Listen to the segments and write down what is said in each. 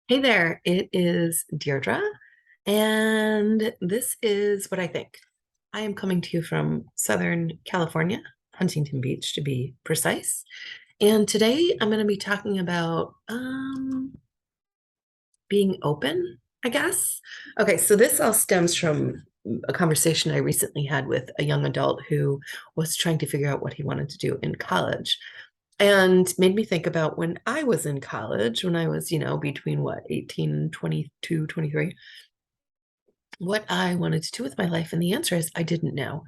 Hey there, it is Deirdre, and this is what I think. I am coming to you from Southern California, Huntington Beach to be precise. And today I'm going to be talking about being open, I guess. Okay, so this all stems from a conversation I recently had with a young adult who was trying to figure out what he wanted to do in college and made me think about when I was in college, when I was, between what, 18, 22, 23, what I wanted to do with my life. And the answer is I didn't know.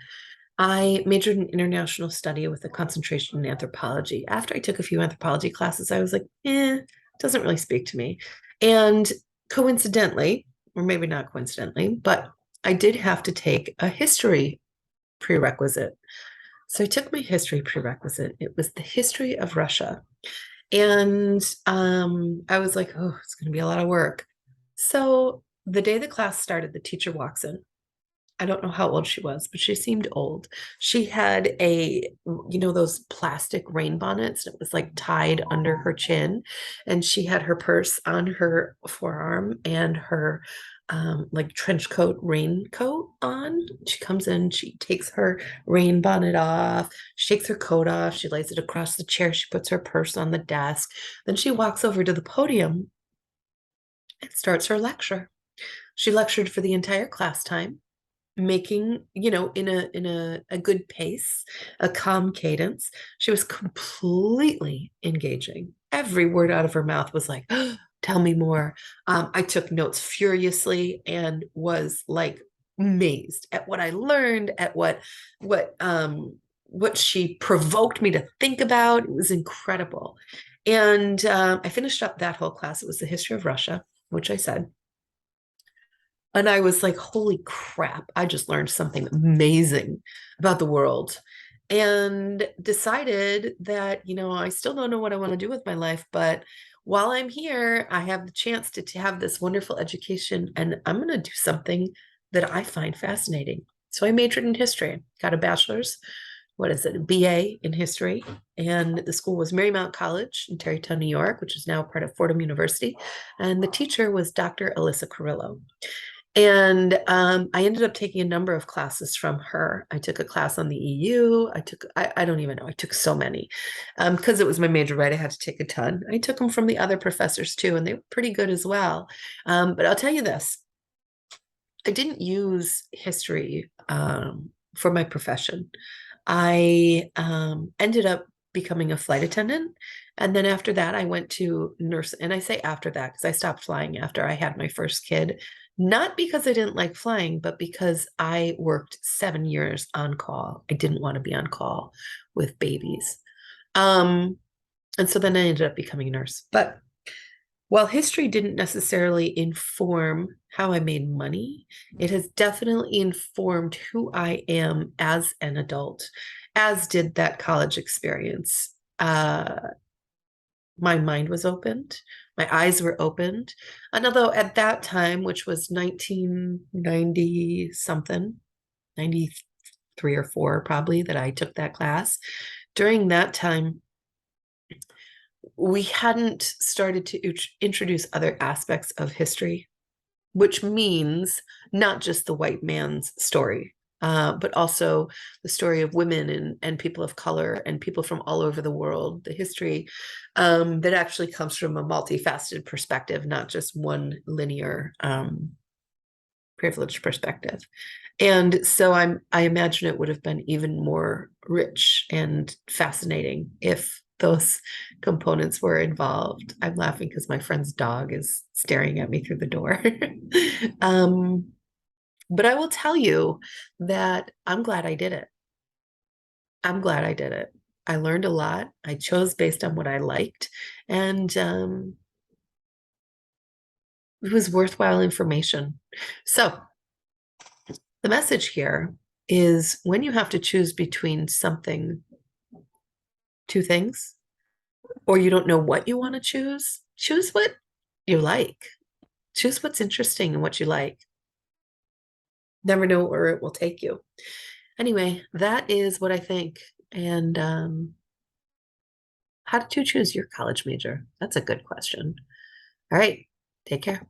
I majored in international study with a concentration in anthropology. After I took a few anthropology classes, I was like, it doesn't really speak to me. And coincidentally, or maybe not coincidentally, but I did have to take a history prerequisite. So I took my history prerequisite. It was the history of Russia. And I was like, oh, it's going to be a lot of work. So the day the class started, the teacher walks in. I don't know how old she was, but she seemed old. She had those plastic rain bonnets. It was like tied under her chin. And she had her purse on her forearm and her like trench coat, raincoat on. She comes in, she takes her rain bonnet off, she takes her coat off, she lays it across the chair, she puts her purse on the desk. Then she walks over to the podium and starts her lecture. She lectured for the entire class time, making, in a good pace, a calm cadence. She was completely engaging. Every word out of her mouth was like, oh, tell me more. I took notes furiously and was like amazed at what I learned, at what she provoked me to think about. It was incredible. And I finished up that whole class. It was the history of Russia, which I said. And I was like, holy crap, I just learned something amazing about the world. And decided that, I still don't know what I want to do with my life, but while I'm here, I have the chance to have this wonderful education, and I'm going to do something that I find fascinating. So I majored in history, got a bachelor's, what is it, a BA in history. And the school was Marymount College in Tarrytown, New York, which is now part of Fordham University. And the teacher was Dr. Alyssa Carrillo. And I ended up taking a number of classes from her. I took a class on the EU. I don't even know, I took so many because it was my major, right? I had to take a ton. I took them from the other professors too, and they were pretty good as well. But I'll tell you this, I didn't use history for my profession. I ended up becoming a flight attendant. And then after that, I went to nurse. And I say after that because I stopped flying after I had my first kid, not because I didn't like flying, but because I worked 7 years on call. I didn't want to be on call with babies. Um, and so then I ended up becoming a nurse. But while history didn't necessarily inform how I made money, it has definitely informed who I am as an adult, as did that college experience. My mind was opened, my eyes were opened. And although at that time, which was 1990 something, 93 or 4 probably, that I took that class, during that time, we hadn't started to introduce other aspects of history, which means not just the white man's story, but also the story of women and people of color and people from all over the world, the history that actually comes from a multifaceted perspective, not just one linear privileged perspective. And so I imagine it would have been even more rich and fascinating if those components were involved. I'm laughing because my friend's dog is staring at me through the door. um, but I will tell you that I'm glad I did it. I'm glad I did it. I learned a lot. I chose based on what I liked, and it was worthwhile information. So the message here is when you have to choose between something, two things, or you don't know what you want to choose what you like. Choose what's interesting and what you like. Never know where it will take you. Anyway, that is what I think. And how did you choose your college major? That's a good question. All right. Take care.